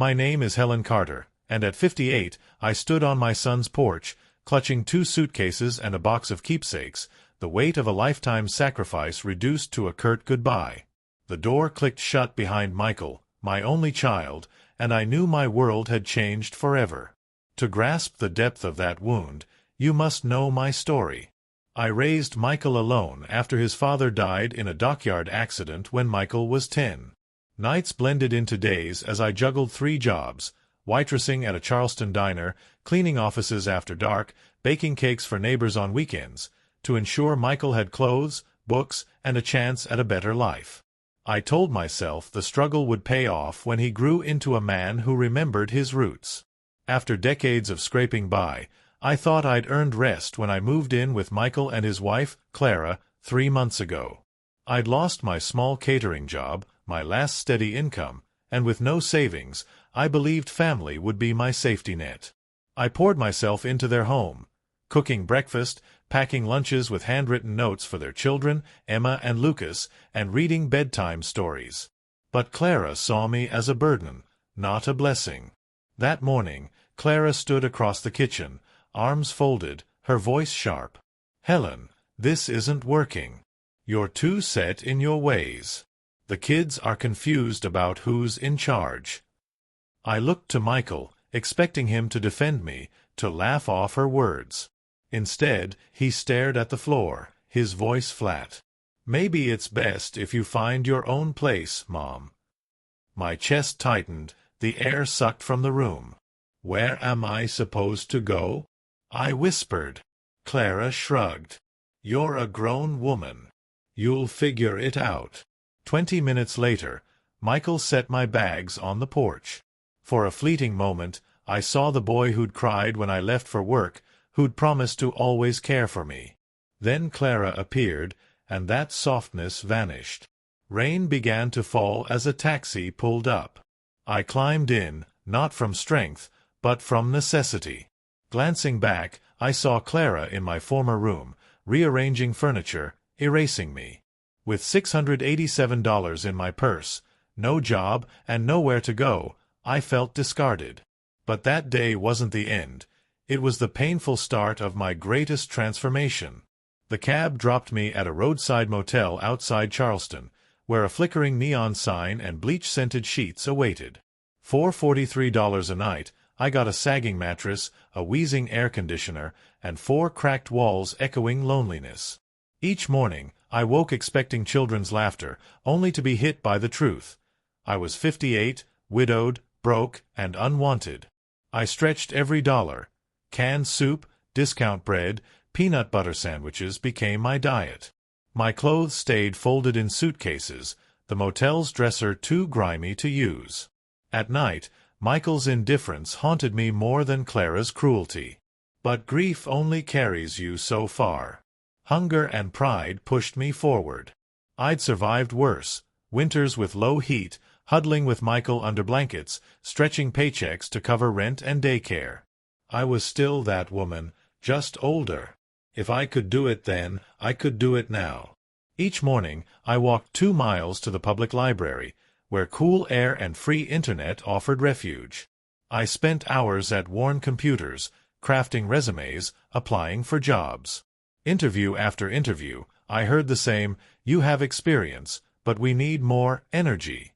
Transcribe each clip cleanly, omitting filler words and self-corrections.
My name is Helen Carter, and at 58, I stood on my son's porch, clutching 2 suitcases and a box of keepsakes, the weight of a lifetime sacrifice reduced to a curt goodbye. The door clicked shut behind Michael, my only child, and I knew my world had changed forever. To grasp the depth of that wound, you must know my story. I raised Michael alone after his father died in a dockyard accident when Michael was 10. Nights blended into days as I juggled 3 jobs: waitressing at a Charleston diner, cleaning offices after dark, baking cakes for neighbors on weekends, to ensure Michael had clothes, books, and a chance at a better life. I told myself the struggle would pay off when he grew into a man who remembered his roots. After decades of scraping by, I thought I'd earned rest when I moved in with Michael and his wife, Clara, 3 months ago. I'd lost my small catering job, my last steady income, and with no savings, I believed family would be my safety net. I poured myself into their home, cooking breakfast, packing lunches with handwritten notes for their children, Emma and Lucas, and reading bedtime stories. But Clara saw me as a burden, not a blessing. That morning, Clara stood across the kitchen, arms folded, her voice sharp. "Helen, this isn't working. You're too set in your ways. The kids are confused about who's in charge." I looked to Michael, expecting him to defend me, to laugh off her words. Instead, he stared at the floor, his voice flat. "Maybe it's best if you find your own place, Mom." My chest tightened, the air sucked from the room. "Where am I supposed to go?" I whispered. Clara shrugged. "You're a grown woman. You'll figure it out." 20 minutes later, Michael set my bags on the porch. For a fleeting moment, I saw the boy who'd cried when I left for work, who'd promised to always care for me. Then Clara appeared, and that softness vanished. Rain began to fall as a taxi pulled up. I climbed in, not from strength, but from necessity. Glancing back, I saw Clara in my former room, rearranging furniture, erasing me. With $687 in my purse, no job, and nowhere to go, I felt discarded. But that day wasn't the end. It was the painful start of my greatest transformation. The cab dropped me at a roadside motel outside Charleston, where a flickering neon sign and bleach-scented sheets awaited. For $43 a night, I got a sagging mattress, a wheezing air conditioner, and 4 cracked walls echoing loneliness. Each morning, I woke expecting children's laughter, only to be hit by the truth. I was 58, widowed, broke, and unwanted. I stretched every dollar. Canned soup, discount bread, peanut butter sandwiches became my diet. My clothes stayed folded in suitcases, the motel's dresser too grimy to use. At night, Michael's indifference haunted me more than Clara's cruelty. But grief only carries you so far. Hunger and pride pushed me forward. I'd survived worse, winters with low heat, huddling with Michael under blankets, stretching paychecks to cover rent and daycare. I was still that woman, just older. If I could do it then, I could do it now. Each morning, I walked 2 miles to the public library, where cool air and free internet offered refuge. I spent hours at worn computers, crafting resumes, applying for jobs. Interview after interview, I heard the same, "You have experience, but we need more energy."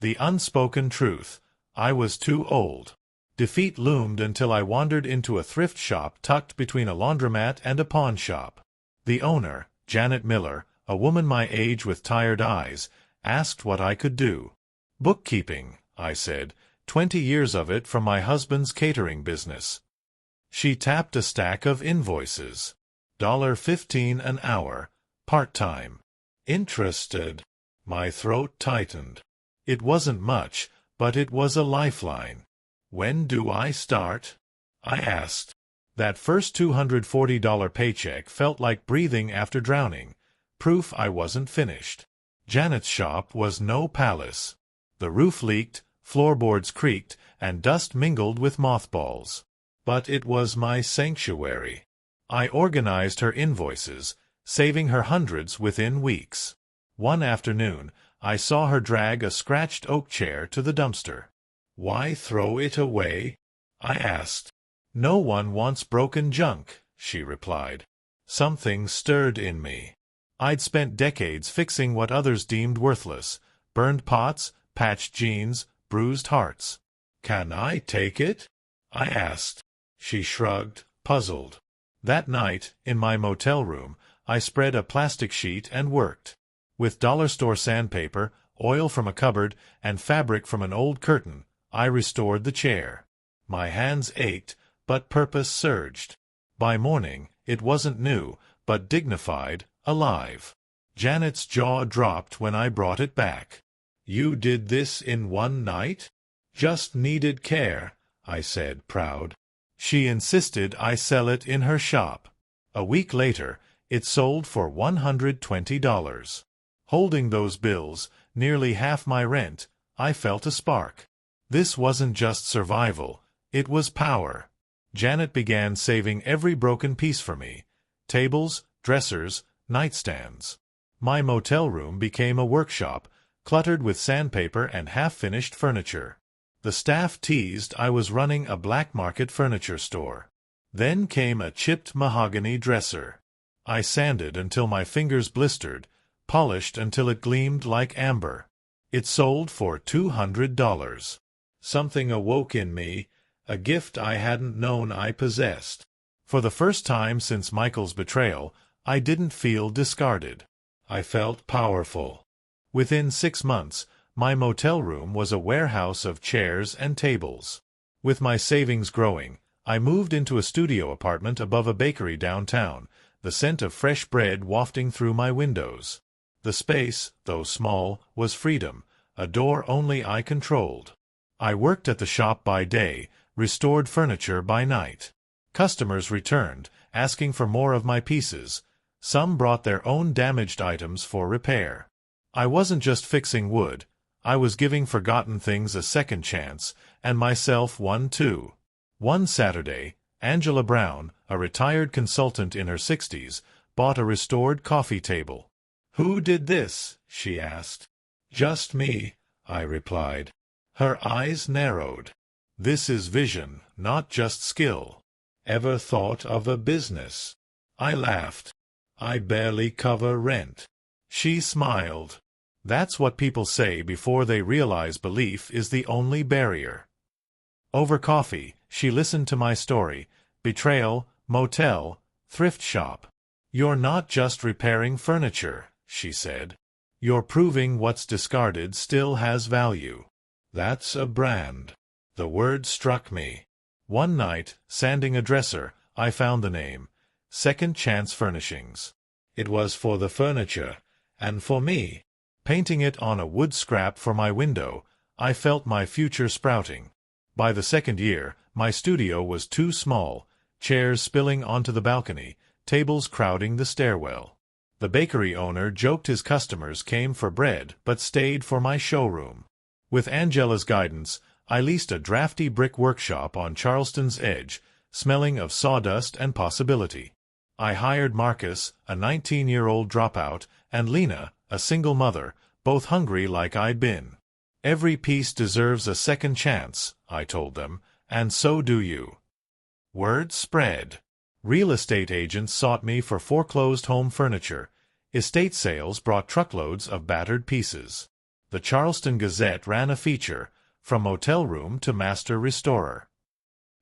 The unspoken truth, I was too old. Defeat loomed until I wandered into a thrift shop tucked between a laundromat and a pawn shop. The owner, Janet Miller, a woman my age with tired eyes, asked what I could do. "Bookkeeping," I said, 20 years of it from my husband's catering business. She tapped a stack of invoices. $15 an hour, part-time. Interested? My throat tightened. It wasn't much, but it was a lifeline. "When do I start?" I asked. That first $240 paycheck felt like breathing after drowning, proof I wasn't finished. Janet's shop was no palace. The roof leaked, floorboards creaked, and dust mingled with mothballs. But it was my sanctuary. I organized her invoices, saving her hundreds within weeks. One afternoon, I saw her drag a scratched oak chair to the dumpster. "Why throw it away?" I asked. "No one wants broken junk," she replied. Something stirred in me. I'd spent decades fixing what others deemed worthless: burned pots, patched jeans, bruised hearts. "Can I take it?" I asked. She shrugged, puzzled. That night, in my motel room, I spread a plastic sheet and worked. With dollar store sandpaper, oil from a cupboard, and fabric from an old curtain, I restored the chair. My hands ached, but purpose surged. By morning, it wasn't new, but dignified, alive. Janet's jaw dropped when I brought it back. "You did this in one night?" "Just needed care," I said, proud. She insisted I sell it in her shop. A week later, it sold for $120. Holding those bills, nearly half my rent, I felt a spark. This wasn't just survival, it was power. Janet began saving every broken piece for me: tables, dressers, nightstands. My motel room became a workshop, cluttered with sandpaper and half-finished furniture. The staff teased I was running a black market furniture store. Then came a chipped mahogany dresser. I sanded until my fingers blistered, polished until it gleamed like amber. It sold for $200. Something awoke in me, a gift I hadn't known I possessed. For the first time since Michael's betrayal, I didn't feel discarded. I felt powerful. Within 6 months, my motel room was a warehouse of chairs and tables. With my savings growing, I moved into a studio apartment above a bakery downtown, the scent of fresh bread wafting through my windows. The space, though small, was freedom, a door only I controlled. I worked at the shop by day, restored furniture by night. Customers returned, asking for more of my pieces. Some brought their own damaged items for repair. I wasn't just fixing wood. I was giving forgotten things a second chance, and myself one too. One Saturday, Angela Brown, a retired consultant in her 60s, bought a restored coffee table. "Who did this?" she asked. "Just me," I replied. Her eyes narrowed. "This is vision, not just skill. Ever thought of a business?" I laughed. "I barely cover rent." She smiled. That's what people say before they realize belief is the only barrier. Over coffee, she listened to my story: betrayal, motel, thrift shop. "You're not just repairing furniture," she said. "You're proving what's discarded still has value." That's a brand. The word struck me. One night, sanding a dresser, I found the name: Second Chance Furnishings. It was for the furniture, and for me. Painting it on a wood scrap for my window, I felt my future sprouting. By the second year, my studio was too small, chairs spilling onto the balcony, tables crowding the stairwell. The bakery owner joked his customers came for bread but stayed for my showroom. With Angela's guidance, I leased a drafty brick workshop on Charleston's edge, smelling of sawdust and possibility. I hired Marcus, a 19-year-old dropout, and Lena, a single mother, both hungry like I'd been. "Every piece deserves a second chance," I told them, "and so do you." Word spread. Real estate agents sought me for foreclosed home furniture. Estate sales brought truckloads of battered pieces. The Charleston Gazette ran a feature, "From Motel Room to Master Restorer."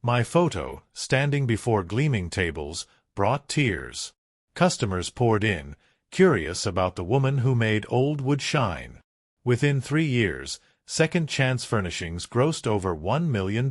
My photo, standing before gleaming tables, brought tears. Customers poured in, curious about the woman who made old wood shine. Within 3 years, Second Chance Furnishings grossed over $1 million.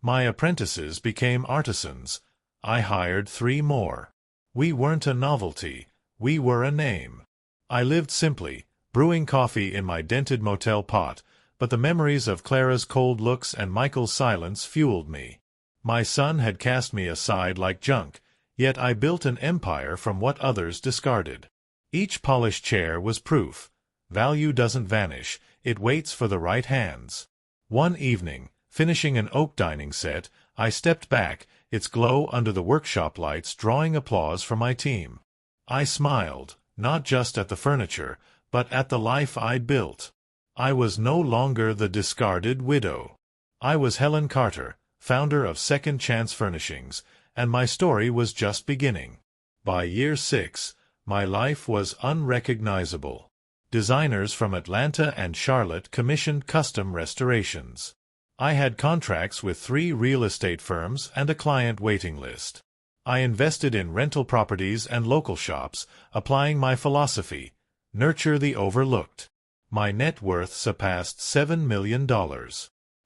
My apprentices became artisans. I hired 3 more. We weren't a novelty, we were a name. I lived simply, brewing coffee in my dented motel pot, but the memories of Clara's cold looks and Michael's silence fueled me. My son had cast me aside like junk, yet I built an empire from what others discarded. Each polished chair was proof. Value doesn't vanish, it waits for the right hands. One evening, finishing an oak dining set, I stepped back, its glow under the workshop lights drawing applause from my team. I smiled, not just at the furniture, but at the life I'd built. I was no longer the discarded widow. I was Helen Carter, founder of Second Chance Furnishings, and my story was just beginning. By year 6, my life was unrecognizable. Designers from Atlanta and Charlotte commissioned custom restorations. I had contracts with 3 real estate firms and a client waiting list. I invested in rental properties and local shops, applying my philosophy, nurture the overlooked. My net worth surpassed $7 million.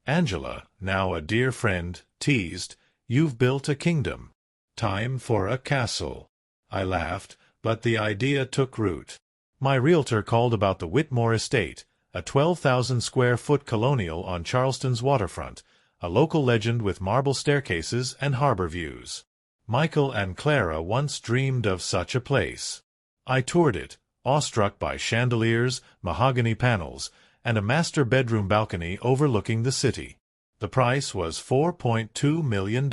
Angela, now a dear friend, teased, "You've built a kingdom. Time for a castle." I laughed, but the idea took root. My realtor called about the Whitmore Estate, a 12,000-square-foot colonial on Charleston's waterfront, a local legend with marble staircases and harbor views. Michael and Clara once dreamed of such a place. I toured it, awestruck by chandeliers, mahogany panels, and a master bedroom balcony overlooking the city. The price was $4.2 million.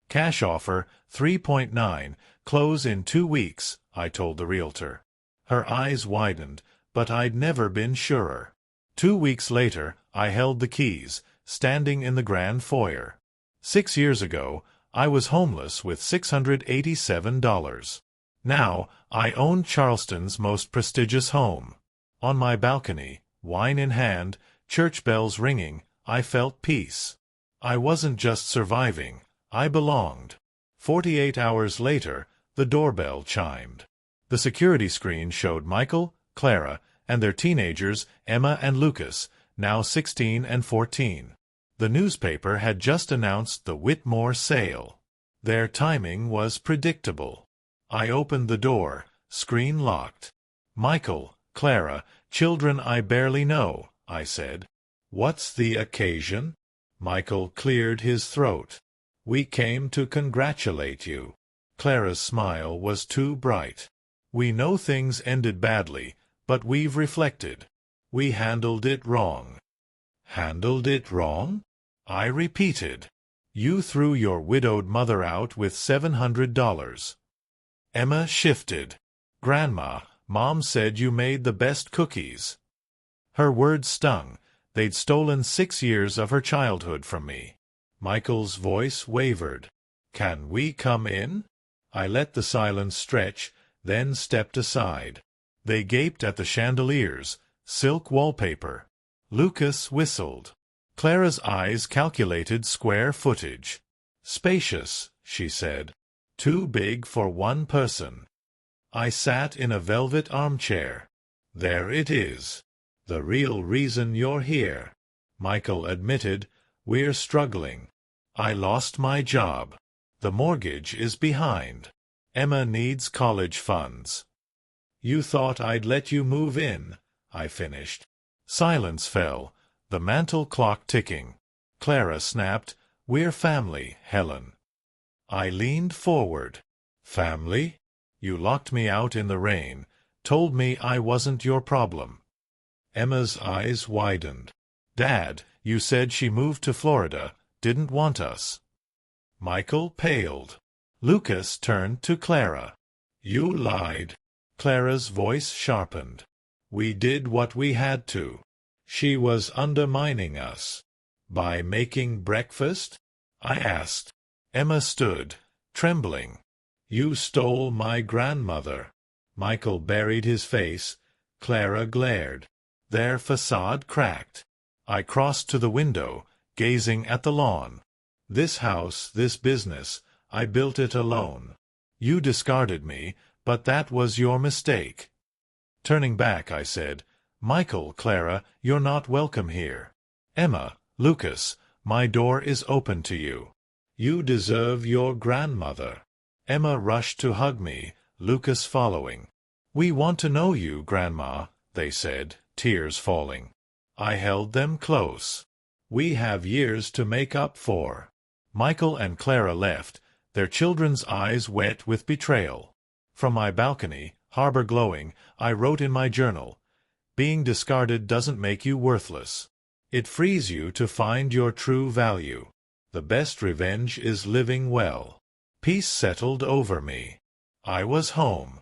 Cash offer, $3.9, close in 2 weeks, I told the realtor. Her eyes widened, but I'd never been surer. 2 weeks later, I held the keys, standing in the grand foyer. 6 years ago, I was homeless with $687. Now, I own Charleston's most prestigious home. On my balcony, wine in hand, church bells ringing, I felt peace. I wasn't just surviving, I belonged. 48 hours later, the doorbell chimed. The security screen showed Michael, Clara, and their teenagers, Emma and Lucas, now 16 and 14. The newspaper had just announced the Whitmore sale. Their timing was predictable. I opened the door, screen locked. "Michael, Clara, children I barely know," I said. "What's the occasion?" Michael cleared his throat. "We came to congratulate you." Clara's smile was too bright. "We know things ended badly, but we've reflected. We handled it wrong." "Handled it wrong?" I repeated. "You threw your widowed mother out with $700. Emma shifted. "Grandma, Mom said you made the best cookies." Her words stung. They'd stolen 6 years of her childhood from me. Michael's voice wavered. "Can we come in?" I let the silence stretch, then stepped aside. They gaped at the chandeliers, silk wallpaper. Lucas whistled. Clara's eyes calculated square footage. "Spacious," she said. "Too big for one person." I sat in a velvet armchair. "There it is. The real reason you're here." Michael admitted, "We're struggling. I lost my job. The mortgage is behind. Emma needs college funds." "You thought I'd let you move in," I finished. Silence fell, the mantel clock ticking. Clara snapped, "We're family, Helen." I leaned forward. "Family? You locked me out in the rain, told me I wasn't your problem." Emma's eyes widened. "Dad, you said she moved to Florida, didn't want us." Michael paled. Lucas turned to Clara. "You lied." Clara's voice sharpened. "We did what we had to. She was undermining us." "By making breakfast?" I asked. Emma stood, trembling. "You stole my grandmother." Michael buried his face. Clara glared. Their facade cracked. I crossed to the window, gazing at the lawn. "This house, this business, I built it alone. You discarded me, but that was your mistake." Turning back, I said, "Michael, Clara, you're not welcome here. Emma, Lucas, my door is open to you. You deserve your grandmother." Emma rushed to hug me, Lucas following. "We want to know you, Grandma," they said, tears falling. I held them close. "We have years to make up for." Michael and Clara left, their children's eyes wet with betrayal. From my balcony, harbor glowing, I wrote in my journal, "Being discarded doesn't make you worthless. It frees you to find your true value. The best revenge is living well." Peace settled over me. I was home.